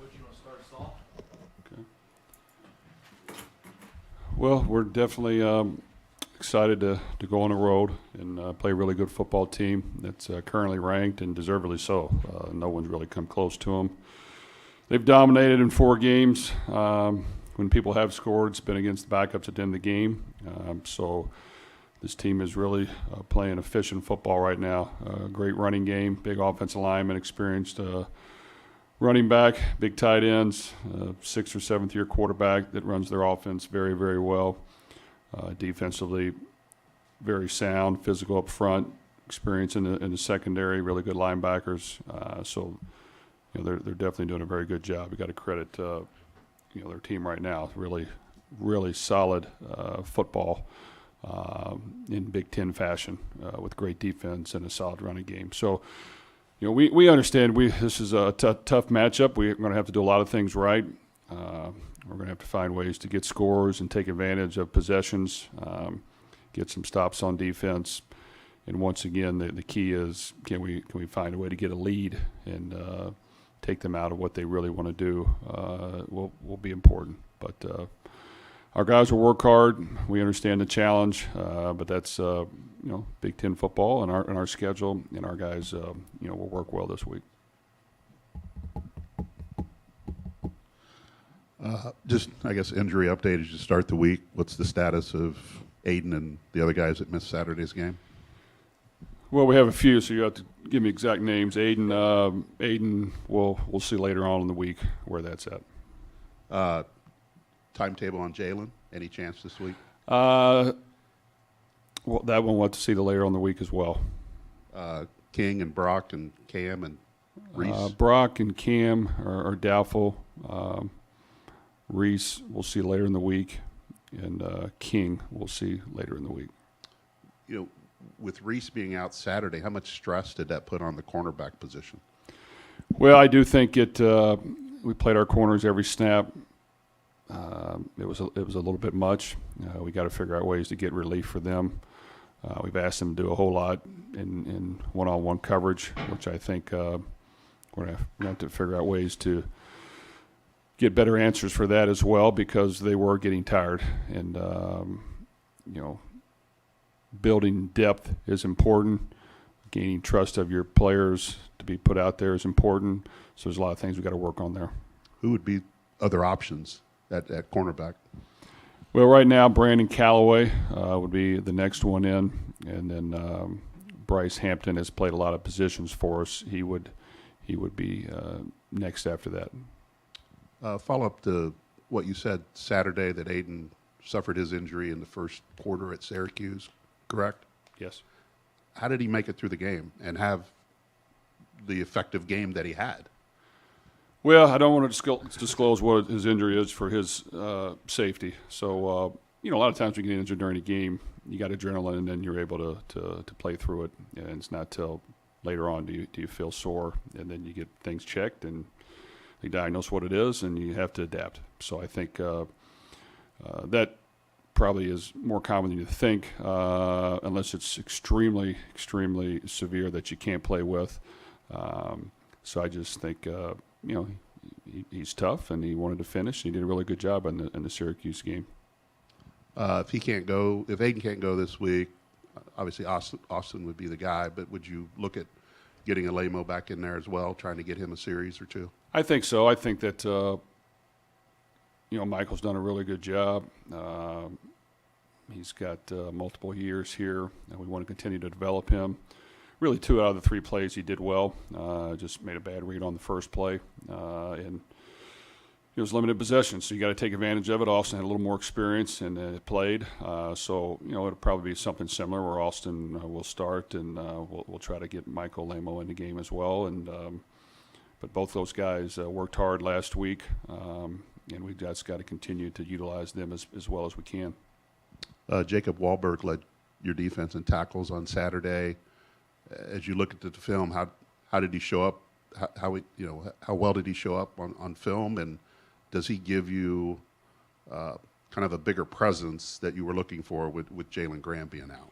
Coach, you want to start us off? Okay. Well, we're definitely excited to go on the road and play a really good football team that's currently ranked and deservedly so. No one's really come close to them. They've dominated in 4 games. When people have scored, it's been against the backups at the end of the game. So this team is really playing efficient football right now. Great running game, big offensive lineman, experienced running back, big tight ends, 6th or 7th year quarterback that runs their offense very, very well. Defensively, very sound, physical up front, experience in the secondary, really good linebackers. So, they're definitely doing a very good job. We got to credit, their team right now. Really, really solid football in Big Ten fashion with great defense and a solid running game. So, we understand this is a tough matchup. We're going to have to do a lot of things right. We're going to have to find ways to get scores and take advantage of possessions, get some stops on defense. And once again, the key is can we find a way to get a lead and take them out of what they really want to do will be important. But our guys will work hard. We understand the challenge, but that's Big Ten football and our schedule, and our guys will work well this week. Just, I guess, injury update as you start the week. What's the status of Aiden and the other guys that missed Saturday's game? Well, we have a few, so you have to give me exact names. Aiden, we'll see later on in the week where that's at. Timetable on Jalen? Any chance this week? Well, that one we'll have to see later on in the week as well. King and Brock and Cam and Reese? Brock and Cam are doubtful. Reese we'll see later in the week, and King we'll see later in the week. With Reese being out Saturday, how much stress did that put on the cornerback position? Well, I do think we played our corners every snap. It was a little bit much. We got to figure out ways to get relief for them. We've asked them to do a whole lot in one-on-one coverage, which I think we're going to have to figure out ways to get better answers for that as well, because they were getting tired. And, building depth is important. Gaining trust of your players to be put out there is important. So there's a lot of things we've got to work on there. Who would be other options at cornerback? Well, right now, Brandon Callaway would be the next one in. And then Bryce Hampton has played a lot of positions for us. He would be next after that. Follow up to what you said Saturday, that Aiden suffered his injury in the first quarter at Syracuse, correct? Yes. How did he make it through the game and have the effective game that he had? Well, I don't want to disclose what his injury is for his safety. So, a lot of times we get injured during a game, you got adrenaline, and then you're able to play through it. And it's not till later on do you feel sore, and then you get things checked, and they diagnose what it is, and you have to adapt. So I think that probably is more common than you think, unless it's extremely, extremely severe that you can't play with. So I just think, he's tough, and he wanted to finish. He did a really good job in the Syracuse game. If Aiden can't go this week, obviously Austin would be the guy, but would you look at getting Alemo back in there as well, trying to get him a series or two? I think so. I think that, Michael's done a really good job. He's got multiple years here, and we want to continue to develop him. Really, 2 out of the 3 plays he did well. Just made a bad read on the first play, and it was limited possession, so you got to take advantage of it. Austin had a little more experience and played, so it'll probably be something similar where Austin will start, and we'll try to get Michael Alemo in the game as well. And but both those guys worked hard last week, and we just got to continue to utilize them as well as we can. Jacob Wahlberg led your defense in tackles on Saturday. As you look at the film, how did he show up? How well did he show up on film, and does he give you kind of a bigger presence that you were looking for with Jalen Graham being out?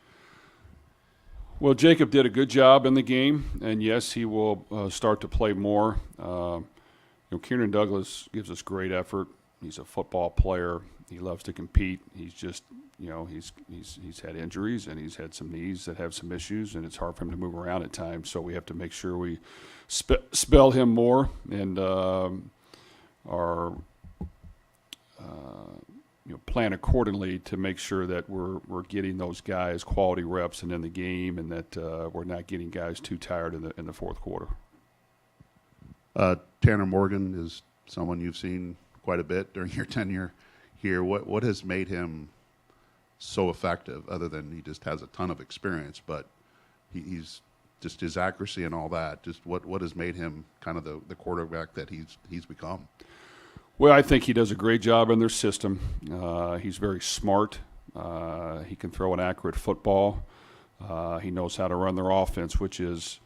Well, Jacob did a good job in the game, and yes, he will start to play more. Kieran Douglas gives us great effort. He's a football player. He loves to compete. He's just, he's had injuries and he's had some knees that have some issues, and it's hard for him to move around at times. So we have to make sure we spell him more and plan accordingly to make sure that we're getting those guys quality reps and in the game, and that we're not getting guys too tired in the fourth quarter. Tanner Morgan is someone you've seen quite a bit during your tenure here. What has made him so effective, other than he just has a ton of experience, but he's just his accuracy and all that? Just what has made him kind of the quarterback that he's become? Well, I think he does a great job in their system. He's very smart. He can throw an accurate football. He knows how to run their offense, which is,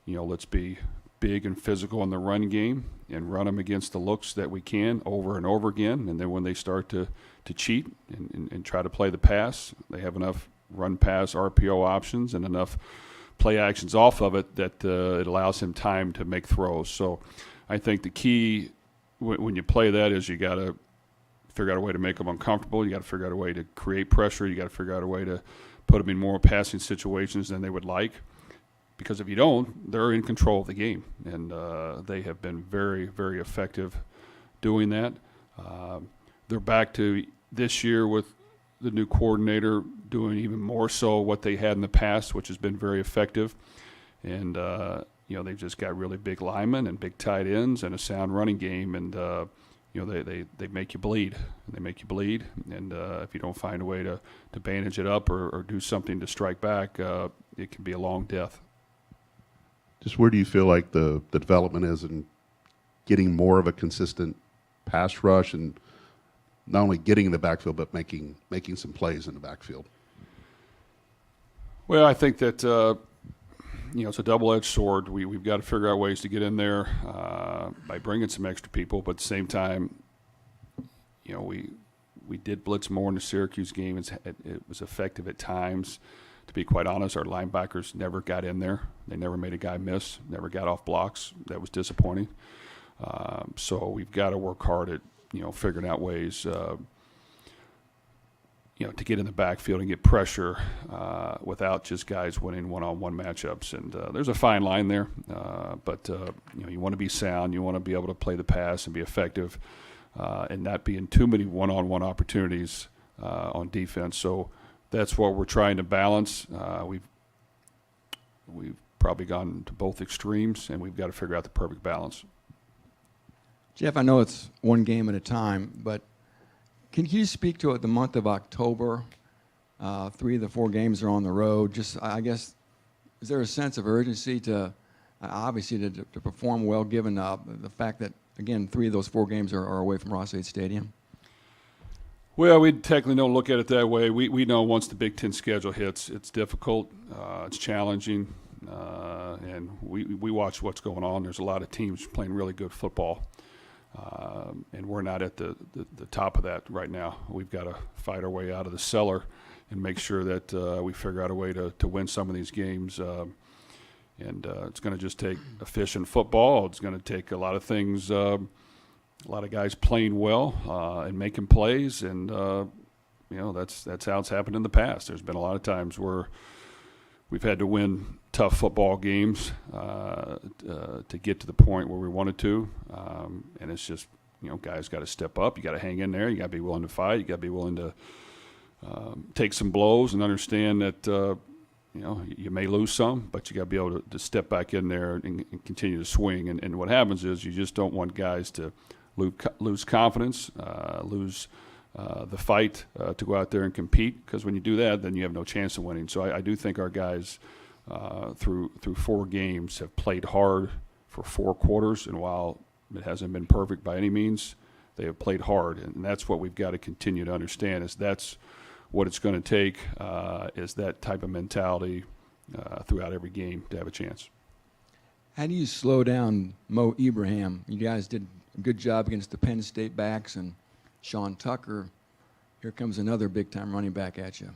let's be big and physical in the run game and run them against the looks that we can over and over again. And then when they start to cheat and try to play the pass, they have enough run-pass RPO options and enough play actions off of it that it allows him time to make throws. So I think the key when you play that is you got to figure out a way to make them uncomfortable. You got to figure out a way to create pressure. You got to figure out a way to put them in more passing situations than they would like. Because if you don't, they're in control of the game, and they have been very, very effective doing that. They're back to this year with the new coordinator doing even more so what they had in the past, which has been very effective. And they've just got really big linemen and big tight ends and a sound running game, and they make you bleed. They make you bleed, and if you don't find a way to bandage it up or do something to strike back, it can be a long death. Just where do you feel like the development is in getting more of a consistent pass rush, and not only getting in the backfield but making some plays in the backfield? Well, I think that it's a double-edged sword. We've got to figure out ways to get in there by bringing some extra people, but at the same time, we did blitz more in the Syracuse game. It was effective at times. To be quite honest, our linebackers never got in there. They never made a guy miss, never got off blocks. That was disappointing. So we've got to work hard at, figuring out ways, to get in the backfield and get pressure without just guys winning one-on-one matchups. And there's a fine line there. But you want to be sound. You want to be able to play the pass and be effective and not be in too many one-on-one opportunities on defense. So that's what we're trying to balance. We've probably gone to both extremes, and we've got to figure out the perfect balance. Jeff, I know it's one game at a time, but can you speak to the month of October? 3 of the 4 games are on the road. Just, I guess, is there a sense of urgency to perform well, given the fact that, again, 3 of those 4 games are away from Ross-Ade Stadium? Well, we technically don't look at it that way. We know once the Big Ten schedule hits, it's difficult, it's challenging, and we watch what's going on. There's a lot of teams playing really good football, and we're not at the top of that right now. We've got to fight our way out of the cellar and make sure that we figure out a way to win some of these games. And it's going to just take efficient football. It's going to take a lot of things. A lot of guys playing well and making plays, and that's how it's happened in the past. There's been a lot of times where we've had to win tough football games to get to the point where we wanted to, and it's just guys got to step up. You got to hang in there. You got to be willing to fight. You got to be willing to take some blows and understand that you may lose some, but you got to be able to step back in there and continue to swing. And what happens is you just don't want guys to lose confidence, lose the fight to go out there and compete, because when you do that, then you have no chance of winning. So I do think our guys through 4 games have played hard for 4 quarters, and while it hasn't been perfect by any means, they have played hard, and that's what we've got to continue to understand. Is that's what it's going to take, is that type of mentality throughout every game to have a chance. How do you slow down Mo Ibrahim? You guys did a good job against the Penn State backs, and Sean Tucker. Here comes another big-time running back at you.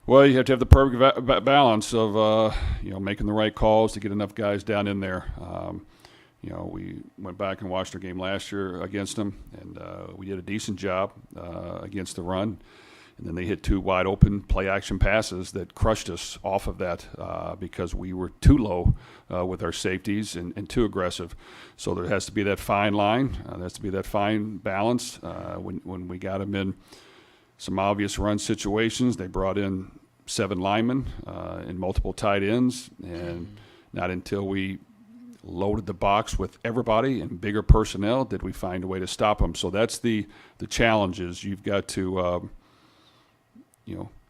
Well, you have to have the perfect balance of making the right calls to get enough guys down in there. We went back and watched our game last year against them, and we did a decent job against the run. And then they hit 2 wide open play action passes that crushed us off of that because we were too low with our safeties and too aggressive. So there has to be that fine line. There has to be that fine balance. When we got them in some obvious run situations, they brought in 7 linemen and multiple tight ends. And not until we loaded the box with everybody and bigger personnel did we find a way to stop them. So that's the challenge is you've got to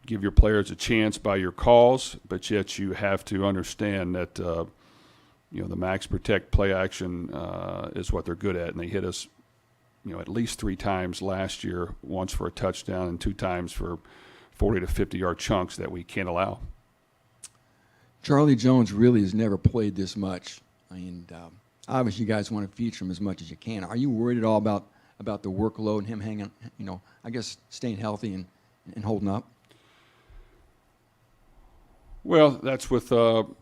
give your players a chance by your calls, but yet you have to understand that, the max protect play action is what they're good at. And they hit us, at least 3 times last year, once for a touchdown and 2 times for 40 to 50-yard chunks that we can't allow. Charlie Jones really has never played this much. And obviously you guys want to feature him as much as you can. Are you worried at all about the workload and him hanging, I guess staying healthy and holding up? Well, that's with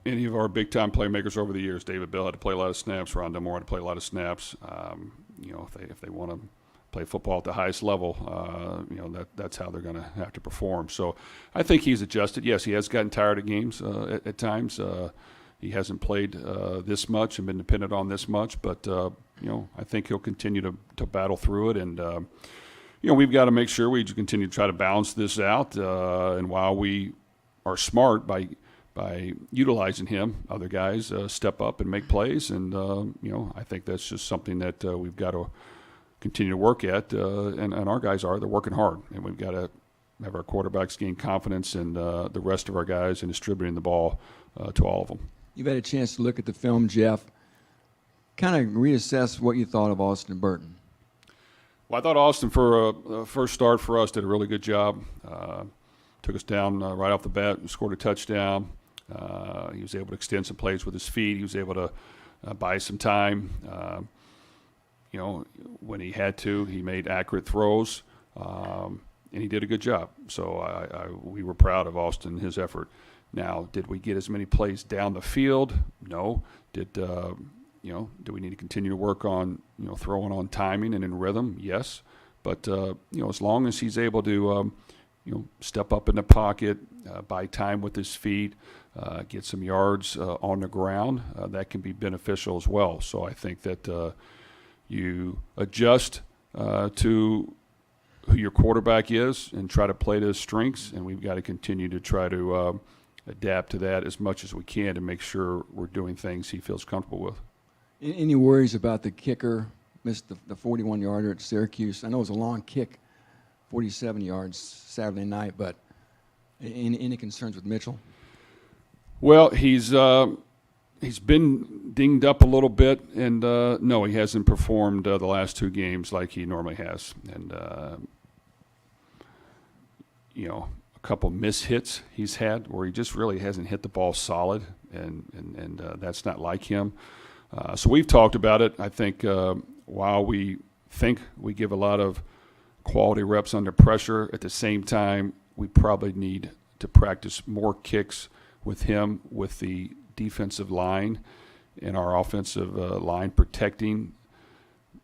any of our big-time playmakers over the years. David Bell had to play a lot of snaps. Rondell Moore had to play a lot of snaps. If they want to play football at the highest level, that's how they're going to have to perform. So I think he's adjusted. Yes, he has gotten tired of games at times. He hasn't played this much and been dependent on this much, but I think he'll continue to battle through it. And we've got to make sure we continue to try to balance this out. And while we are smart by utilizing him, other guys step up and make plays. And I think that's just something that we've got to continue to work at. And our guys they're working hard, and we've got to have our quarterbacks gain confidence in the rest of our guys in distributing the ball to all of them. You've had a chance to look at the film, Jeff. Kind of reassess what you thought of Austin Burton. Well, I thought Austin, for a first start for us, did a really good job. Took us down right off the bat and scored a touchdown. He was able to extend some plays with his feet. He was able to buy some time. When he had to, he made accurate throws, and he did a good job. So we were proud of Austin and his effort. Now, did we get as many plays down the field? No. Did we need to continue to work on, throwing on timing and in rhythm? Yes. But, as long as he's able to, step up in the pocket, buy time with his feet, get some yards on the ground, that can be beneficial as well. So I think that you adjust to who your quarterback is and try to play to his strengths, and we've got to continue to try to adapt to that as much as we can to make sure we're doing things he feels comfortable with. Any worries about the kicker? Missed the 41-yarder at Syracuse. I know it was a long kick, 47 yards Saturday night, but any concerns with Mitchell? Well, he's been dinged up a little bit, and no, he hasn't performed the last 2 games like he normally has. And a couple miss-hits he's had where he just really hasn't hit the ball solid, and that's not like him. So we've talked about it. I think while we think we give a lot of quality reps under pressure, at the same time we probably need to practice more kicks with him, with the defensive line and our offensive line protecting,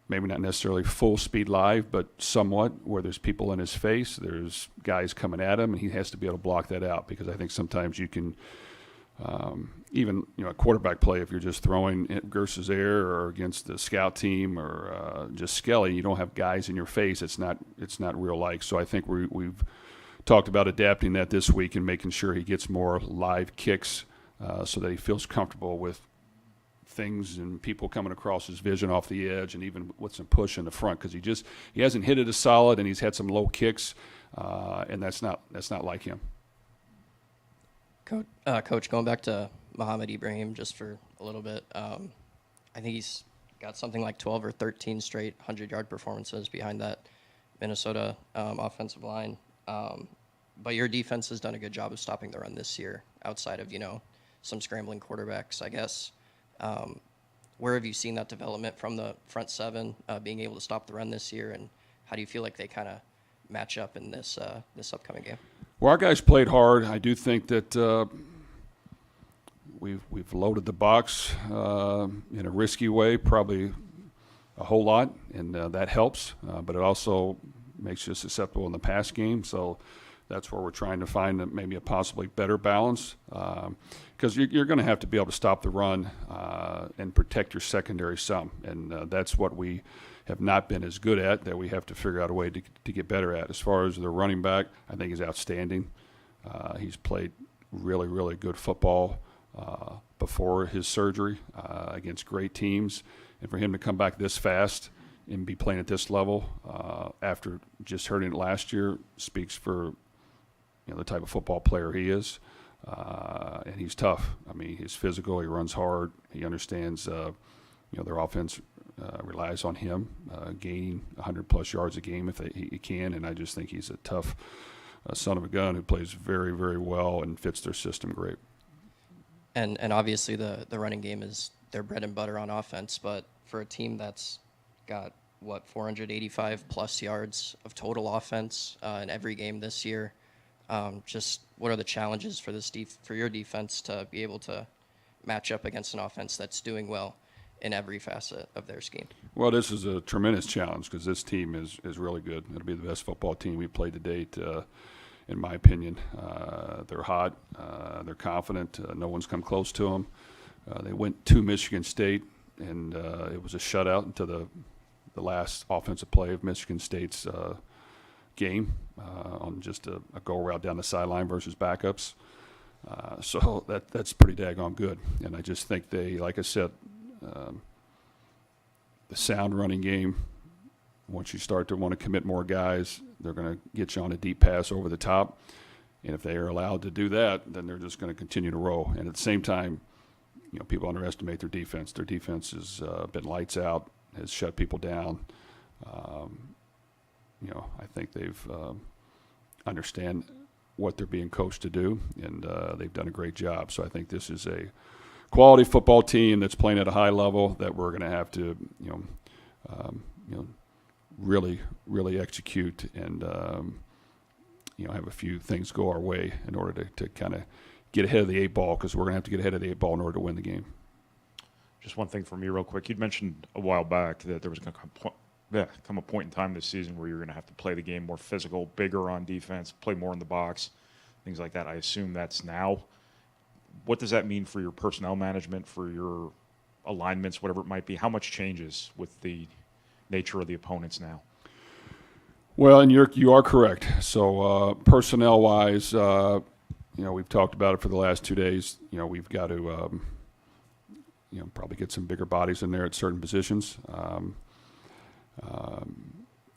maybe not necessarily full speed live, but somewhat, where there's people in his face, there's guys coming at him, and he has to be able to block that out, because I think sometimes you can even a quarterback play, if you're just throwing it versus air or against the scout team or just Skelly, you don't have guys in your face. It's not real like. So I think we've talked about adapting that this week and making sure he gets more live kicks so that he feels comfortable with things and people coming across his vision off the edge, and even with some push in the front, because he hasn't hit it as solid, and he's had some low kicks, and that's not like him. Coach, going back to Mohamed Ibrahim just for a little bit, I think he's got something like 12 or 13 straight 100-yard performances behind that Minnesota offensive line. But your defense has done a good job of stopping the run this year, outside of some scrambling quarterbacks, I guess. Where have you seen that development from the front seven, being able to stop the run this year, and how do you feel like they kind of match up in this upcoming game? Well, our guys played hard. I do think that we've loaded the box in a risky way, probably a whole lot, and that helps. But it also makes you susceptible in the pass game. So that's where we're trying to find maybe a possibly better balance, because you're going to have to be able to stop the run and protect your secondary some, and that's what we have not been as good at, that we have to figure out a way to get better at. As far as the running back, I think he's outstanding. He's played really, really good football before his surgery against great teams, and for him to come back this fast and be playing at this level after just hurting it last year speaks for the type of football player he is. And he's tough. I mean, he's physical. He runs hard. He understands. Their offense relies on him gaining 100+ yards a game if he can. And I just think he's a tough son of a gun who plays very, very well and fits their system great. And obviously the running game is their bread and butter on offense. But for a team that's got 485+ yards of total offense in every game this year. Just what are the challenges for for your defense to be able to match up against an offense that's doing well in every facet of their scheme? Well, this is a tremendous challenge because this team is really good. It'll be the best football team we've played to date, in my opinion. They're hot. They're confident. No one's come close to them. They went to Michigan State, and it was a shutout until the last offensive play of Michigan State's game on just a go route down the sideline versus backups. So that's pretty daggone good. And I just think they, like I said, the sound running game, once you start to want to commit more guys, they're going to get you on a deep pass over the top. And if they are allowed to do that, then they're just going to continue to roll. And at the same time, people underestimate their defense. Their defense has been lights out, has shut people down. I think they've understand what they're being coached to do, and they've done a great job. So I think this is a quality football team that's playing at a high level that we're going to have to, really, really execute and, have a few things go our way in order to kind of get ahead of the 8 ball, because we're going to have to get ahead of the 8 ball in order to win the game. Just one thing for me real quick. You'd mentioned a while back that there was going to come a point in time this season where you're going to have to play the game more physical, bigger on defense, play more in the box, things like that. I assume that's now. What does that mean for your personnel management, for your alignments, whatever it might be? How much changes with the nature of the opponents now? Well, and you are correct. So personnel-wise, we've talked about it for the last 2 days. We've got to probably get some bigger bodies in there at certain positions.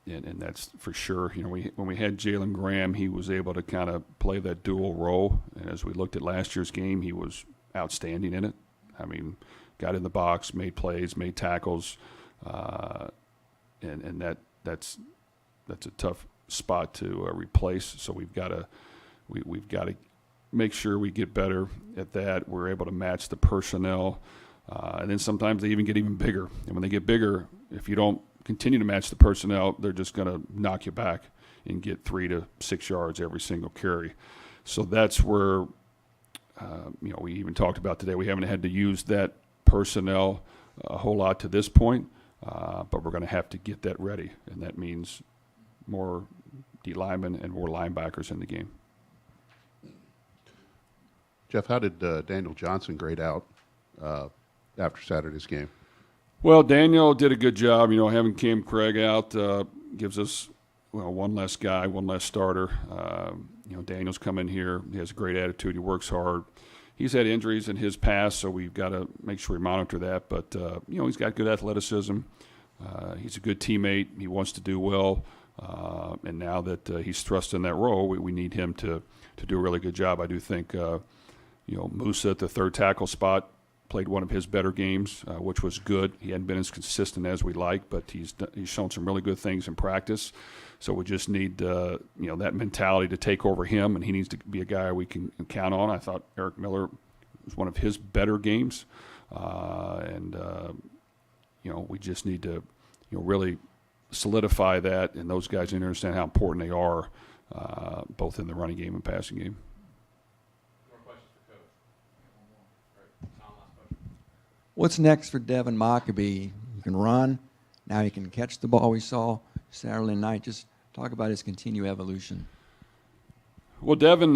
And that's for sure. When we had Jalen Graham, he was able to kind of play that dual role. And as we looked at last year's game, he was outstanding in it. I mean, got in the box, made plays, made tackles, and that's a tough spot to replace. So we've got to make sure we get better at that. We're able to match the personnel, and then sometimes they even get even bigger. And when they get bigger, if you don't continue to match the personnel, they're just going to knock you back and get 3 to 6 yards every single carry. So that's where, we even talked about today, we haven't had to use that personnel a whole lot to this point, but we're going to have to get that ready, and that means more D linemen and more linebackers in the game. Jeff, how did Daniel Johnson grade out after Saturday's game? Well, Daniel did a good job. Having Cam Craig out gives us one less guy, one less starter. Daniel's come in here. He has a great attitude. He works hard. He's had injuries in his past, so we've got to make sure we monitor that. But, he's got good athleticism. He's a good teammate. He wants to do well. And now that he's thrust in that role, we need him to do a really good job. I do think, Musa at the third tackle spot played one of his better games, which was good. He hadn't been as consistent as we like, but he's shown some really good things in practice. So we just need that mentality to take over him, and he needs to be a guy we can count on. I thought Eric Miller was one of his better games, and we just need to really solidify that, and those guys need to understand how important they are, both in the running game and passing game. More questions for Coach? What's next for Devin Mockabee? He can run. Now he can catch the ball we saw Saturday night. Just talk about his continued evolution. Well, Devin,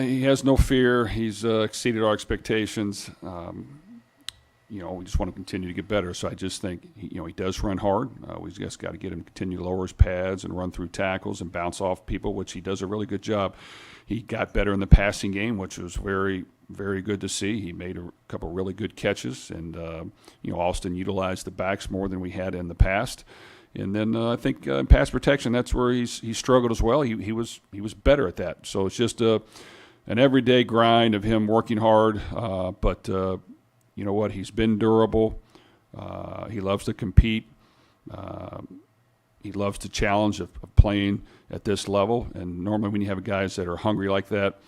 he has no fear. He's exceeded our expectations. We just want to continue to get better. So I just think, he does run hard. We just got to get him to continue to lower his pads and run through tackles and bounce off people, which he does a really good job. He got better in the passing game, which was very, very good to see. He made a couple really good catches, and Austin utilized the backs more than we had in the past. And then I think in pass protection, that's where he struggled as well. He was better at that. So it's just an everyday grind of him working hard. But you know what? He's been durable. He loves to compete. He loves the challenge of playing at this level. And normally when you have guys that are hungry like that,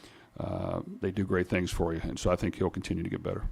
they do great things for you. And so I think he'll continue to get better.